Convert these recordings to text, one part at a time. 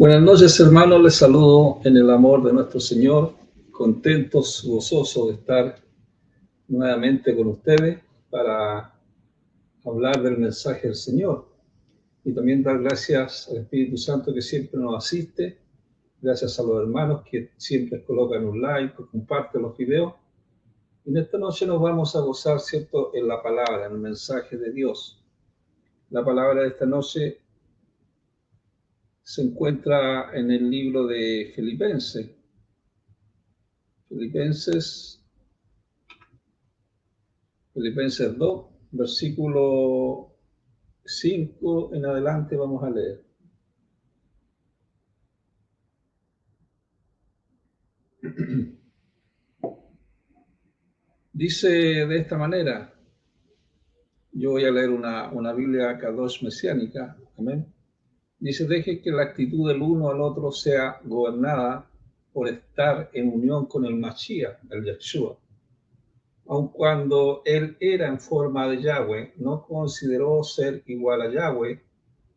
Buenas noches, hermanos. Les saludo en el amor de nuestro Señor, contentos, gozosos de estar nuevamente con ustedes para hablar del mensaje del Señor. Y también dar gracias al Espíritu Santo que siempre nos asiste, gracias a los hermanos que siempre colocan un like, que comparten los videos. Y en esta noche nos vamos a gozar, ¿cierto?, en la palabra, en el mensaje de Dios. La palabra de esta noche se encuentra en el libro de Filipenses. Filipenses 2, versículo 5 en adelante vamos a leer. Dice de esta manera, yo voy a leer una Biblia Kadosh mesiánica, amén. Dice, deje que la actitud del uno al otro sea gobernada por estar en unión con el Mashiach, el Yeshua. Aun cuando él era en forma de Yahweh, no consideró ser igual a Yahweh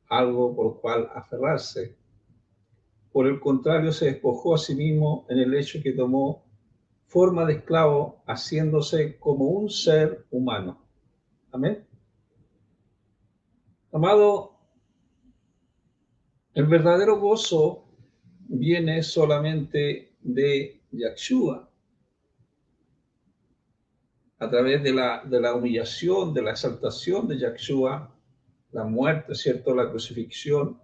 algo por cual aferrarse. Por el contrario, se despojó a sí mismo en el hecho que tomó forma de esclavo, haciéndose como un ser humano. Amén. Amado, el verdadero gozo viene solamente de Yahshua, a través de la humillación, de la exaltación de Yahshua, la muerte, ¿cierto?, la crucifixión,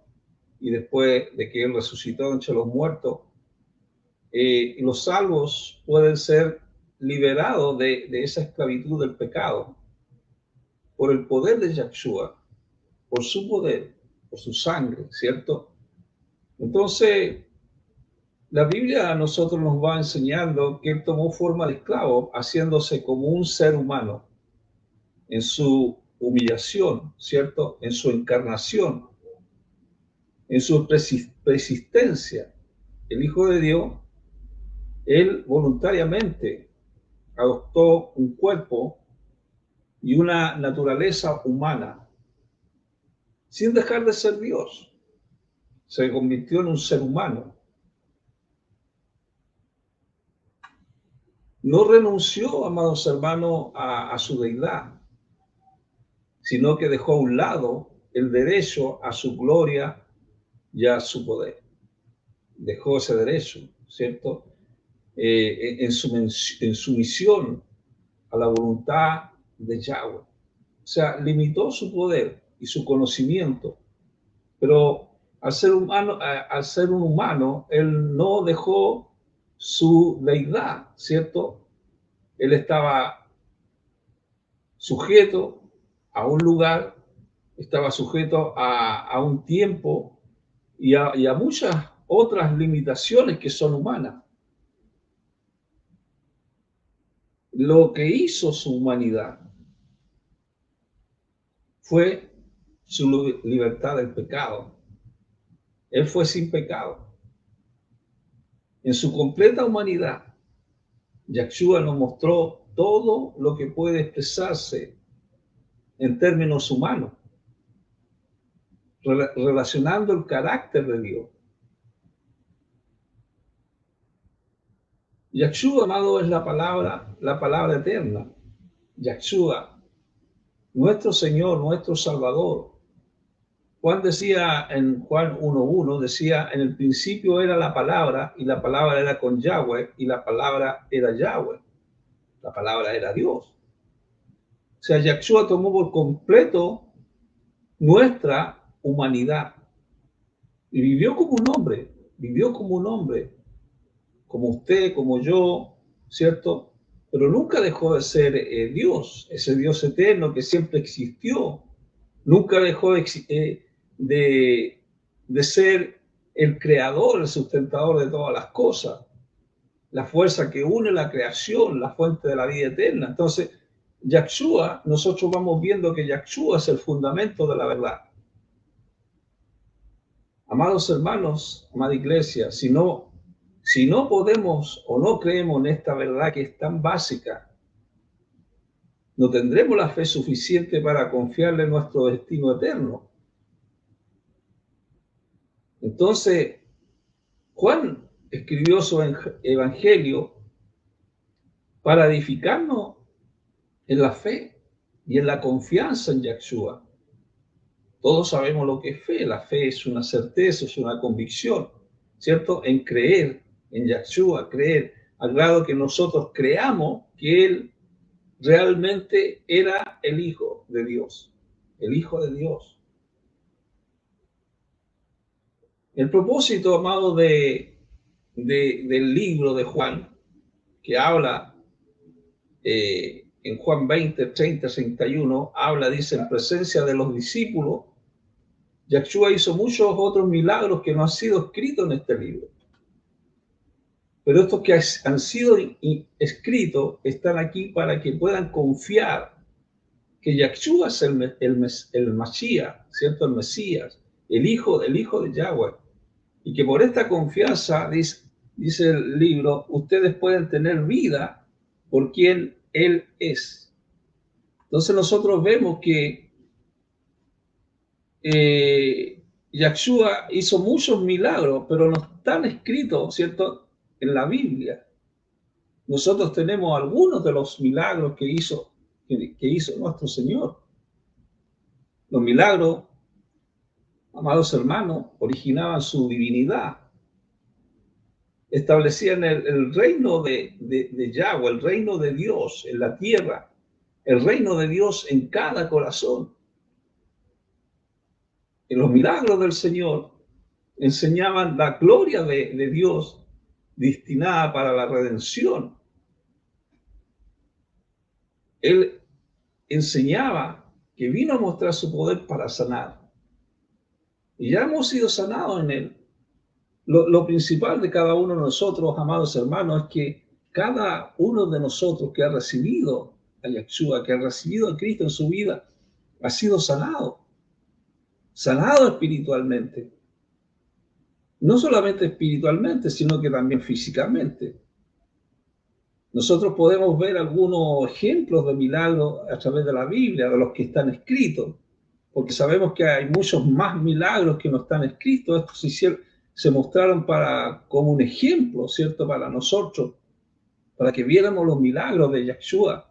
y después de que Él resucitó entre los muertos, los salvos pueden ser liberados de esa esclavitud del pecado por el poder de Yahshua, por su poder, por su sangre, ¿cierto? Entonces, la Biblia a nosotros nos va enseñando que Él tomó forma de esclavo, haciéndose como un ser humano en su humillación, ¿cierto? En su encarnación, en su persistencia. El Hijo de Dios, Él voluntariamente adoptó un cuerpo y una naturaleza humana, sin dejar de ser Dios. Se convirtió en un ser humano. No renunció, amados hermanos, a su deidad, sino que dejó a un lado el derecho a su gloria y a su poder. Dejó ese derecho, ¿cierto? En su misión a la voluntad de Yahweh. O sea, limitó su poder y su conocimiento, pero al ser un humano, él no dejó su deidad, ¿cierto? Él estaba sujeto a un lugar, estaba sujeto a un tiempo y a muchas otras limitaciones que son humanas. Lo que hizo su humanidad fue su libertad del pecado. Él fue sin pecado. En su completa humanidad, Yahshua nos mostró todo lo que puede expresarse en términos humanos, relacionando el carácter de Dios. Yahshua, amado, es la palabra eterna. Yahshua, nuestro Señor, nuestro Salvador. Juan decía en Juan 1:1, decía, en el principio era la palabra, y la palabra era con Yahweh, y la palabra era Yahweh. La palabra era Dios. O sea, Yahshua tomó por completo nuestra humanidad y vivió como un hombre, como usted, como yo, ¿cierto? Pero nunca dejó de ser Dios, ese Dios eterno que siempre existió. Nunca dejó de ser el creador, el sustentador de todas las cosas, la fuerza que une la creación, la fuente de la vida eterna. Entonces, Yahshua, nosotros vamos viendo que Yahshua es el fundamento de la verdad. Amados hermanos, amada iglesia, si no podemos o no creemos en esta verdad que es tan básica, no tendremos la fe suficiente para confiarle en nuestro destino eterno. Entonces, Juan escribió su evangelio para edificarnos en la fe y en la confianza en Yahshua. Todos sabemos lo que es fe. La fe es una certeza, es una convicción, ¿cierto? En creer en Yahshua, creer al grado que nosotros creamos que Él realmente era el Hijo de Dios, el Hijo de Dios. El propósito, amado, del libro de Juan, que habla en Juan 20, 30, 31, habla, dice, en presencia de los discípulos, Yahshua hizo muchos otros milagros que no han sido escritos en este libro. Pero estos que han sido escritos están aquí para que puedan confiar que Yahshua es el Mashiach, ¿cierto? El Mesías, el hijo de Yahweh. Y que por esta confianza, dice el libro, ustedes pueden tener vida por quien Él es. Entonces nosotros vemos que Yahshua hizo muchos milagros, pero no están escritos, ¿cierto?, en la Biblia. Nosotros tenemos algunos de los milagros que hizo nuestro Señor. Los milagros, amados hermanos, originaban su divinidad. Establecían el reino de Yahweh, el reino de Dios en la tierra, el reino de Dios en cada corazón. En los milagros del Señor enseñaban la gloria de Dios destinada para la redención. Él enseñaba que vino a mostrar su poder para sanar. Y ya hemos sido sanados en Él. Lo principal de cada uno de nosotros, amados hermanos, es que cada uno de nosotros que ha recibido a Yahshua, que ha recibido a Cristo en su vida, ha sido sanado espiritualmente. No solamente espiritualmente, sino que también físicamente. Nosotros podemos ver algunos ejemplos de milagros a través de la Biblia, de los que están escritos, porque sabemos que hay muchos más milagros que no están escritos. Estos se mostraron como un ejemplo, ¿cierto?, para nosotros, para que viéramos los milagros de Yahshua.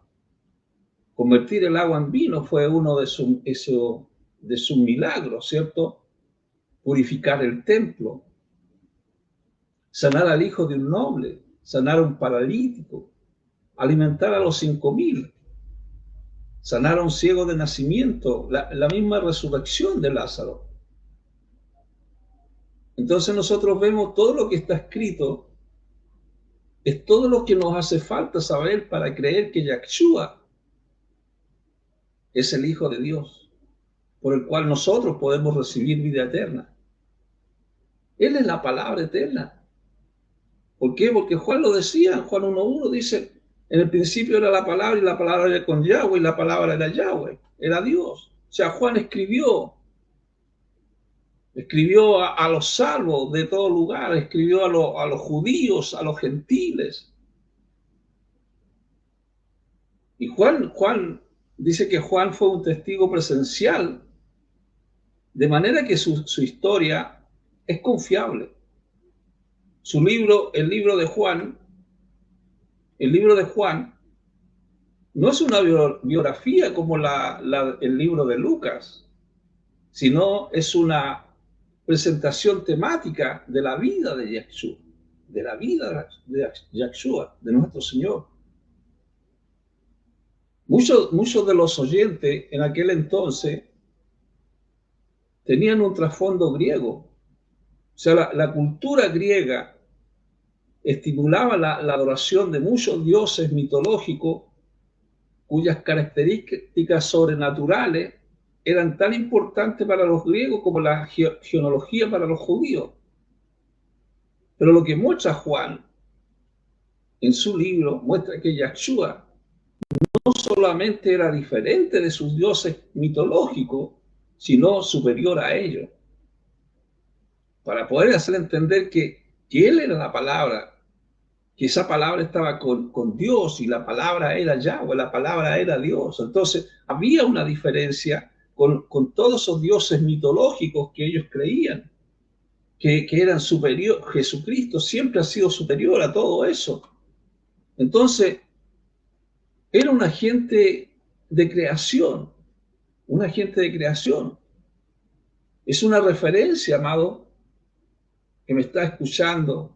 Convertir el agua en vino fue uno de sus milagros, ¿cierto? Purificar el templo, sanar al hijo de un noble, sanar a un paralítico, alimentar a los 5.000, sanar a un ciego de nacimiento, la misma resurrección de Lázaro. Entonces nosotros vemos todo lo que está escrito, es todo lo que nos hace falta saber para creer que Yahshua es el Hijo de Dios, por el cual nosotros podemos recibir vida eterna. Él es la palabra eterna. ¿Por qué? Porque Juan lo decía, Juan 1.1 dice, en el principio era la palabra y la palabra era con Yahweh y la palabra era Yahweh, era Dios. O sea, Juan escribió a los salvos de todo lugar, escribió a los judíos, a los gentiles. Y Juan dice que Juan fue un testigo presencial, de manera que su historia es confiable. Su libro, el libro de Juan, no es una biografía como el libro de Lucas, sino es una presentación temática de la vida de Yahshua, de nuestro Señor. Muchos de los oyentes en aquel entonces tenían un trasfondo griego. O sea, la cultura griega estimulaba la adoración de muchos dioses mitológicos cuyas características sobrenaturales eran tan importantes para los griegos como la genealogía para los judíos. Pero lo que muestra Juan en su libro muestra que Yahshua no solamente era diferente de sus dioses mitológicos, sino superior a ellos. Para poder hacer entender que Él era la palabra, que esa palabra estaba con Dios y la palabra era Yahweh, la palabra era Dios. Entonces había una diferencia con todos esos dioses mitológicos que ellos creían, que eran superior. Jesucristo siempre ha sido superior a todo eso. Entonces, era un agente de creación, un agente de creación. Es una referencia, amado, que me está escuchando,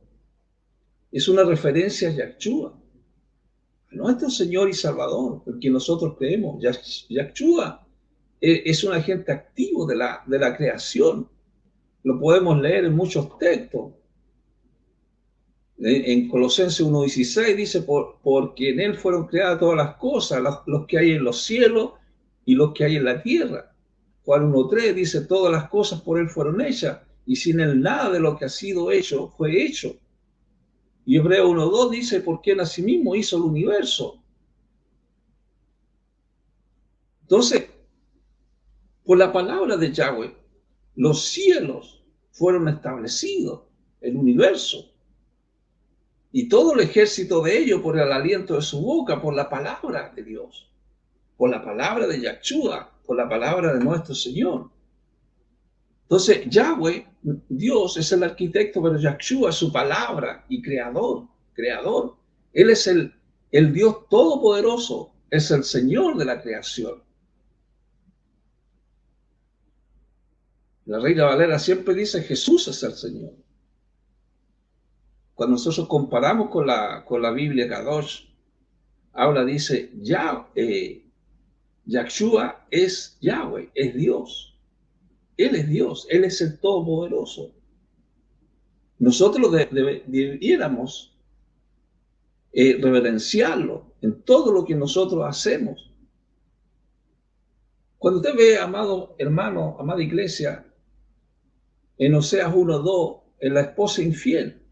es una referencia a Yahshua, a nuestro Señor y Salvador, el que nosotros creemos. Yahshua es un agente activo de la creación. Lo podemos leer en muchos textos. En Colosenses 1:16 dice, porque en él fueron creadas todas las cosas, los que hay en los cielos y los que hay en la tierra. Juan 1:3 dice, todas las cosas por él fueron hechas, y sin él nada de lo que ha sido hecho fue hecho. Y Hebreo 1:2 dice, porque él asimismo hizo el universo. Entonces, por la palabra de Yahweh, los cielos fueron establecidos, el universo. Y todo el ejército de ellos por el aliento de su boca, por la palabra de Dios, por la palabra de Yahshua, por la palabra de nuestro Señor. Entonces, Yahweh, Dios, es el arquitecto, pero Yahshua es su palabra y creador. Él es el Dios todopoderoso, es el Señor de la creación. La Reina Valera siempre dice, Jesús es el Señor. Cuando nosotros comparamos con la Biblia Kadosh, habla, dice, Yahshua es Yahweh, es Dios. Él es Dios, Él es el Todopoderoso. Nosotros debiéramos reverenciarlo en todo lo que nosotros hacemos. Cuando usted ve, amado hermano, amada iglesia, en Oseas 1:2, en la esposa infiel,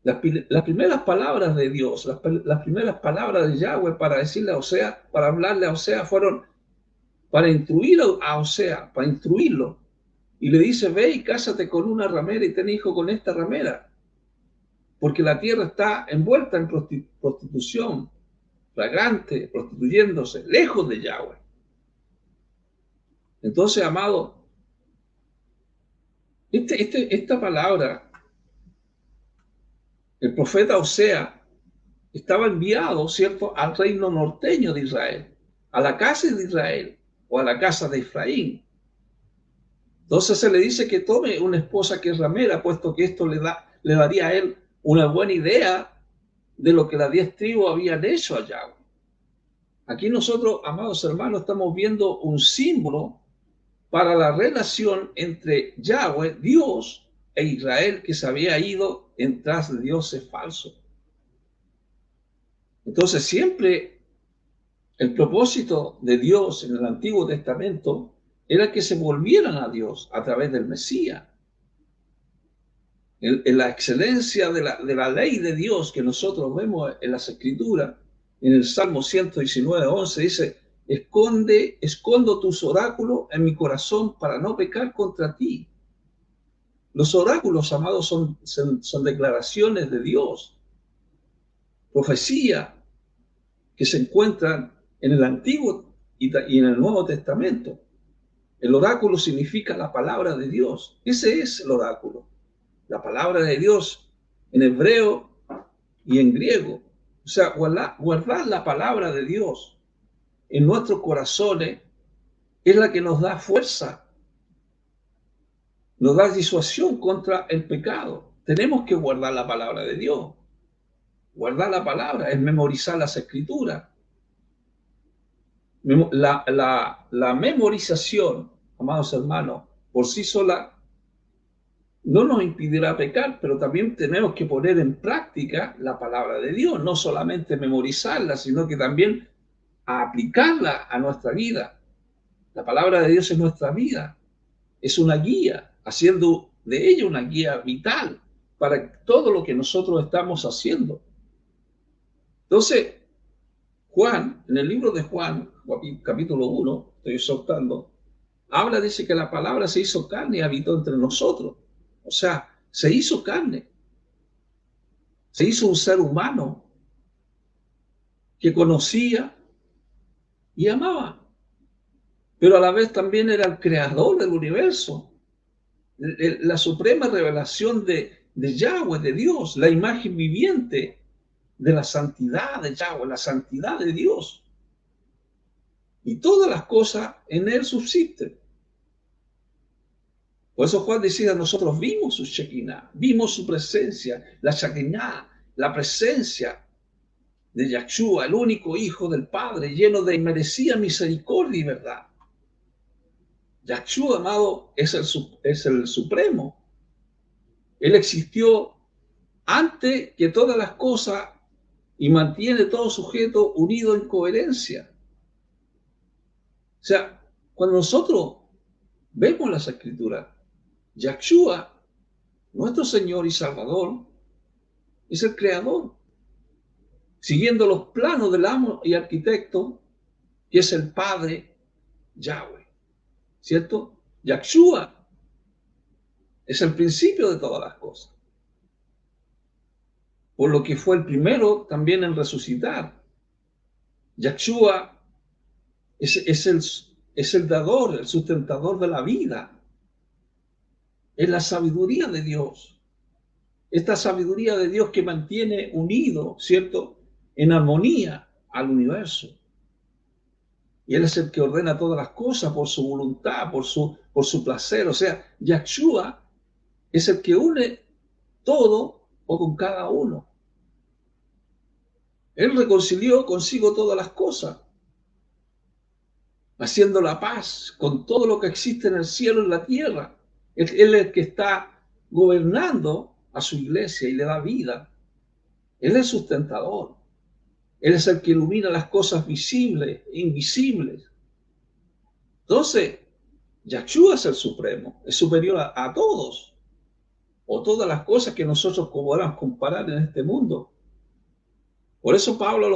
las primeras palabras de Dios, las primeras palabras de Yahweh para decirle a Oseas, para hablarle a Oseas, fueron para instruir a Oseas, para instruirlo. Y le dice, ve y cásate con una ramera y ten hijo con esta ramera, porque la tierra está envuelta en prostitución, flagrante, prostituyéndose, lejos de Yahweh. Entonces, amado, esta palabra, el profeta Oseas estaba enviado, ¿cierto?, al reino norteño de Israel, a la casa de Israel o a la casa de Efraín. Entonces se le dice que tome una esposa que es ramera, puesto que esto le daría a él una buena idea de lo que las 10 tribus habían hecho a Yahweh. Aquí nosotros, amados hermanos, estamos viendo un símbolo para la relación entre Yahweh, Dios, e Israel, que se había ido en tras de dioses falsos. Entonces siempre el propósito de Dios en el Antiguo Testamento era que se volvieran a Dios a través del Mesías. En la excelencia de la ley de Dios que nosotros vemos en las Escrituras, en el Salmo 119:11 dice, escondo tus oráculos en mi corazón para no pecar contra ti. Los oráculos, amados, son declaraciones de Dios, profecía que se encuentran en el Antiguo y en el Nuevo Testamento. El oráculo significa la palabra de Dios. Ese es el oráculo. La palabra de Dios en hebreo y en griego. O sea, guardar la palabra de Dios en nuestros corazones es la que nos da fuerza, nos da disuasión contra el pecado. Tenemos que guardar la palabra de Dios. Guardar la palabra es memorizar las escrituras. La memorización, amados hermanos, por sí sola no nos impedirá pecar, pero también tenemos que poner en práctica la palabra de Dios, no solamente memorizarla, sino que también aplicarla a nuestra vida. La palabra de Dios es nuestra vida, es una guía, haciendo de ella una guía vital para todo lo que nosotros estamos haciendo. Entonces, Juan, en el libro de Juan, capítulo 1, estoy exhortando, dice que la palabra se hizo carne y habitó entre nosotros. O sea, se hizo carne. Se hizo un ser humano que conocía y amaba. Pero a la vez también era el creador del universo. la suprema revelación de Yahweh, de Dios, la imagen viviente de la santidad de Yahweh, la santidad de Dios. Y todas las cosas en él subsisten. Por eso Juan decía, nosotros vimos su Shekinah, vimos su presencia, la Shekinah, la presencia de Yahshua, el único Hijo del Padre, lleno de inmerecida misericordia y verdad. Yahshua, amado, es el Supremo. Él existió antes que todas las cosas y mantiene todo sujeto unido en coherencia. O sea, cuando nosotros vemos las Escrituras, Yahshua, nuestro Señor y Salvador, es el Creador, siguiendo los planos del amo y arquitecto, que es el Padre Yahweh, ¿cierto? Yahshua es el principio de todas las cosas, por lo que fue el primero también en resucitar. Yahshua es el dador, el sustentador de la vida. Es la sabiduría de Dios. Esta sabiduría de Dios que mantiene unido, ¿cierto?, en armonía al universo. Y Él es el que ordena todas las cosas por su voluntad, por su placer. O sea, Yahshua es el que une todo o con cada uno. Él reconcilió consigo todas las cosas, haciendo la paz con todo lo que existe en el cielo y en la tierra. Él es el que está gobernando a su iglesia y le da vida. Él es sustentador. Él es el que ilumina las cosas visibles e invisibles. Entonces, Yahshua es el supremo, es superior a todos, o todas las cosas que nosotros podamos comparar en este mundo. Por eso Pablo a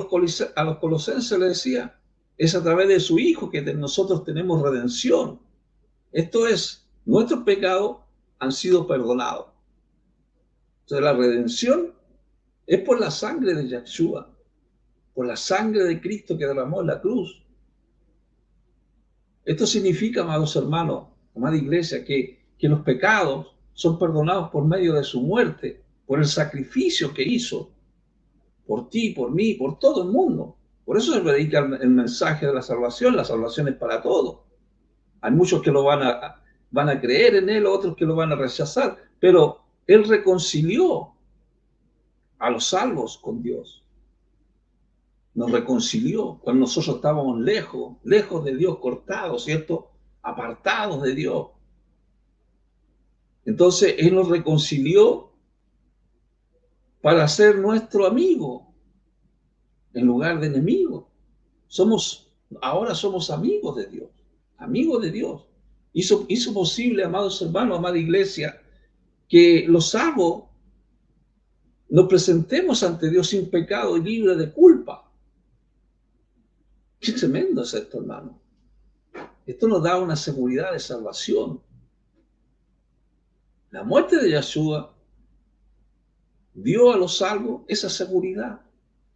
los colosenses le decía, es a través de su Hijo que nosotros tenemos redención. Esto es, nuestros pecados han sido perdonados. Entonces la redención es por la sangre de Yahshua, por la sangre de Cristo que derramó en la cruz. Esto significa, amados hermanos, amada iglesia, que los pecados son perdonados por medio de su muerte, por el sacrificio que hizo, por ti, por mí, por todo el mundo. Por eso se predica el mensaje de la salvación es para todos. Hay muchos que lo van a creer en él, otros que lo van a rechazar, pero él reconcilió a los salvos con Dios. Nos reconcilió cuando nosotros estábamos lejos de Dios, cortados, ¿cierto? Apartados de Dios. Entonces Él nos reconcilió para ser nuestro amigo en lugar de enemigo. Ahora somos amigos de Dios, amigos de Dios. Hizo posible, amados hermanos, amada iglesia, que los salvos nos presentemos ante Dios sin pecado y libre de culpa. Qué tremendo es esto, hermano. Esto nos da una seguridad de salvación. La muerte de Yahshua dio a los salvos esa seguridad.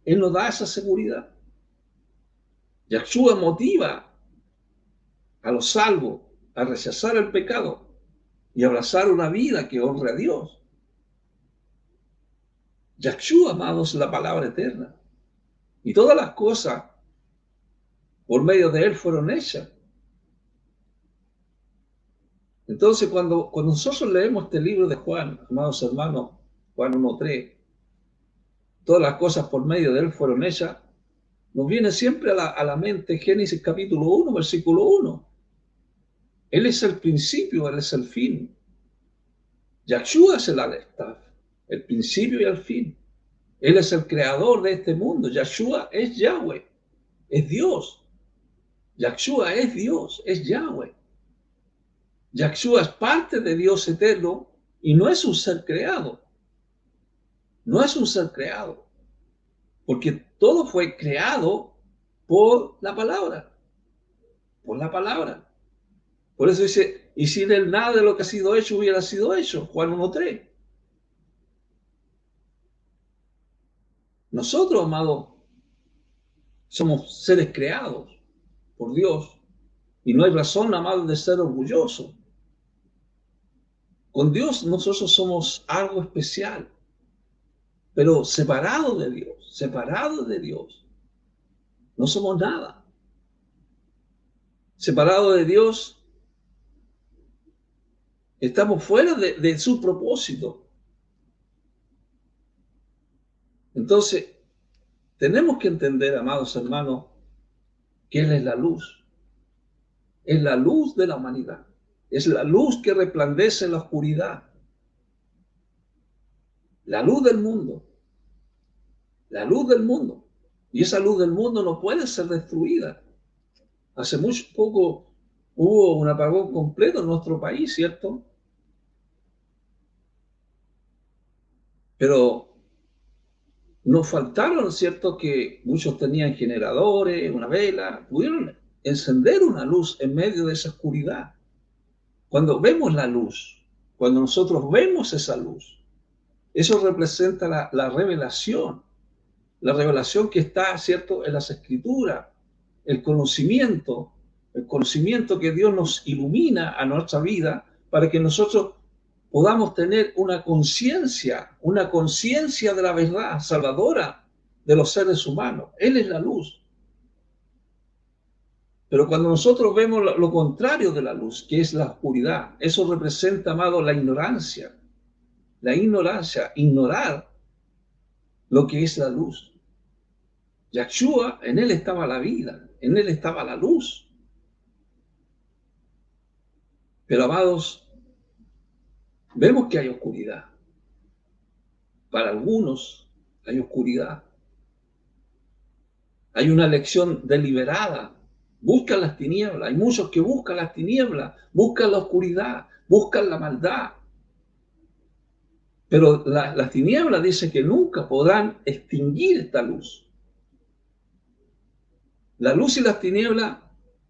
Él nos da esa seguridad. Yahshua motiva a los salvos a rechazar el pecado y abrazar una vida que honre a Dios. Yahshua, amados, es la palabra eterna. Y todas las cosas por medio de Él fueron hechas. Entonces, cuando nosotros leemos este libro de Juan, amados hermanos, Juan 1:3, todas las cosas por medio de Él fueron hechas, nos viene siempre a la mente Génesis capítulo 1, versículo 1. Él es el principio, Él es el fin. Yahshua es el Aleph, el principio y el fin. Él es el creador de este mundo. Yahshua es Yahweh, es Dios. Yahshua es Dios, es Yahweh. Yahshua es parte de Dios eterno y no es un ser creado. No es un ser creado. Porque todo fue creado por la palabra. Por la palabra. Por eso dice, y sin él nada de lo que ha sido hecho hubiera sido hecho. Juan 1:3. Nosotros, amados, somos seres creados por Dios. Y no hay razón, amados, de ser orgullosos. Con Dios nosotros somos algo especial, pero separados de Dios, no somos nada. Separados de Dios, estamos fuera de su propósito. Entonces, tenemos que entender, amados hermanos, que Él es la luz. Es la luz de la humanidad. Es la luz que resplandece en la oscuridad. La luz del mundo. La luz del mundo. Y esa luz del mundo no puede ser destruida. Hace mucho poco hubo un apagón completo en nuestro país, ¿cierto? Pero nos faltaron, ¿cierto? Que muchos tenían generadores, una vela, pudieron encender una luz en medio de esa oscuridad. Cuando vemos la luz, cuando nosotros vemos esa luz, eso representa la revelación que está, ¿cierto?, en las Escrituras, el conocimiento que Dios nos ilumina a nuestra vida para que nosotros podamos tener una conciencia de la verdad salvadora de los seres humanos. Él es la luz. Pero cuando nosotros vemos lo contrario de la luz, que es la oscuridad, eso representa, amado, la ignorancia. La ignorancia, ignorar lo que es la luz. Yahshua, en él estaba la vida, en él estaba la luz. Pero, amados, vemos que hay oscuridad. Para algunos hay oscuridad. Hay una elección deliberada. Buscan las tinieblas. Hay muchos que buscan las tinieblas, buscan la oscuridad, buscan la maldad. Pero las tinieblas dicen que nunca podrán extinguir esta luz. La luz y las tinieblas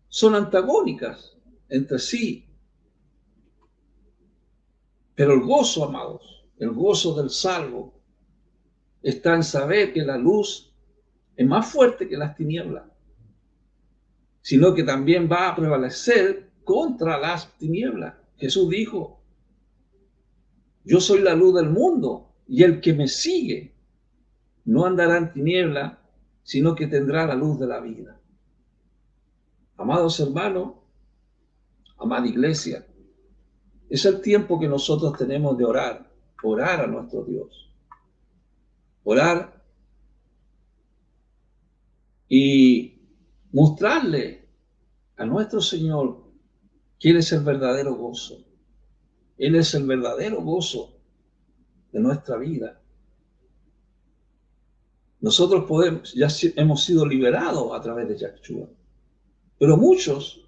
son antagónicas entre sí. Pero el gozo, amados, el gozo del salvo está en saber que la luz es más fuerte que las tinieblas, sino que también va a prevalecer contra las tinieblas. Jesús dijo, yo soy la luz del mundo y el que me sigue no andará en tinieblas, sino que tendrá la luz de la vida. Amados hermanos, amada iglesia, es el tiempo que nosotros tenemos de orar a nuestro Dios. Orar y mostrarle a nuestro Señor que Él es el verdadero gozo. Él es el verdadero gozo de nuestra vida. Nosotros ya hemos sido liberados a través de Yahshua. Pero muchos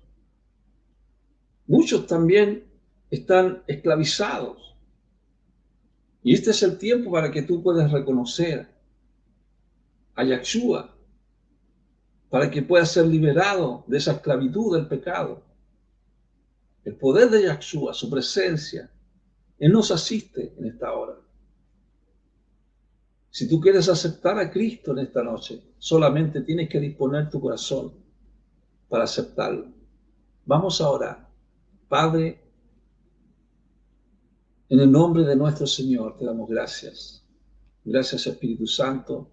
también están esclavizados. Y este es el tiempo para que tú puedas reconocer a Yahshua, para que puedas ser liberado de esa esclavitud del pecado. El poder de Yahshua, su presencia, Él nos asiste en esta hora. Si tú quieres aceptar a Cristo en esta noche, solamente tienes que disponer tu corazón para aceptarlo. Vamos a orar. Padre, en el nombre de nuestro Señor te damos gracias. Gracias, Espíritu Santo.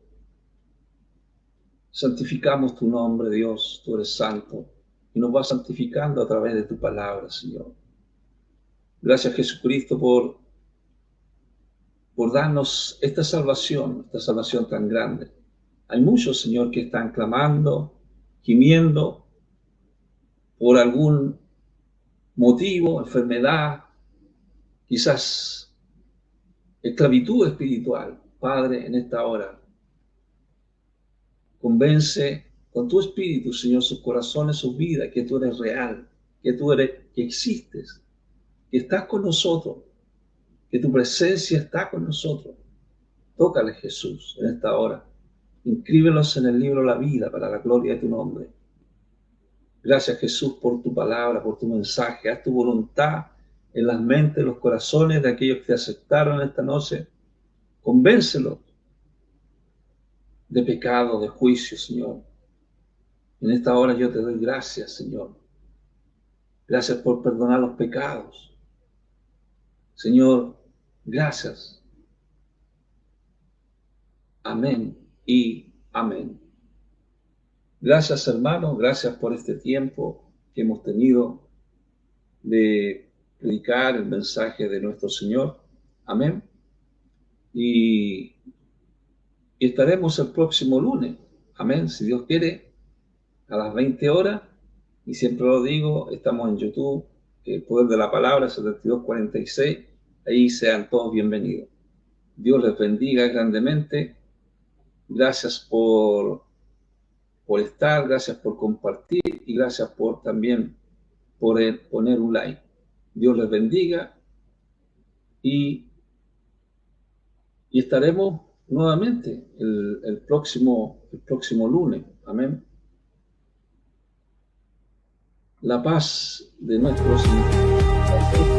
Santificamos tu nombre, Dios. Tú eres santo y nos vas santificando a través de tu palabra, Señor. Gracias, Jesucristo, por darnos esta salvación tan grande. Hay muchos, Señor, que están clamando, gimiendo por algún motivo, enfermedad, quizás esclavitud espiritual. Padre, en esta hora, convence con tu espíritu, Señor, sus corazones, sus vidas, que tú eres real, que existes, que estás con nosotros, que tu presencia está con nosotros. Tócale, Jesús, en esta hora. Inscríbelos en el libro de la vida para la gloria de tu nombre. Gracias, Jesús, por tu palabra, por tu mensaje. Haz tu voluntad en las mentes, los corazones de aquellos que te aceptaron esta noche. Convéncelos de pecado, de juicio, Señor. En esta hora yo te doy gracias, Señor. Gracias por perdonar los pecados. Señor, gracias. Amén y amén. Gracias, hermanos, gracias por este tiempo que hemos tenido de predicar el mensaje de nuestro Señor. Amén. Y estaremos el próximo lunes. Amén. Si Dios quiere, a las 20 horas. Y siempre lo digo, estamos en YouTube, El Poder de la Palabra, 7246. Ahí sean todos bienvenidos. Dios les bendiga grandemente. Gracias por estar, gracias por compartir y gracias por también por poner un like. Dios les bendiga y estaremos nuevamente el próximo lunes. Amén. La paz de nuestro Señor.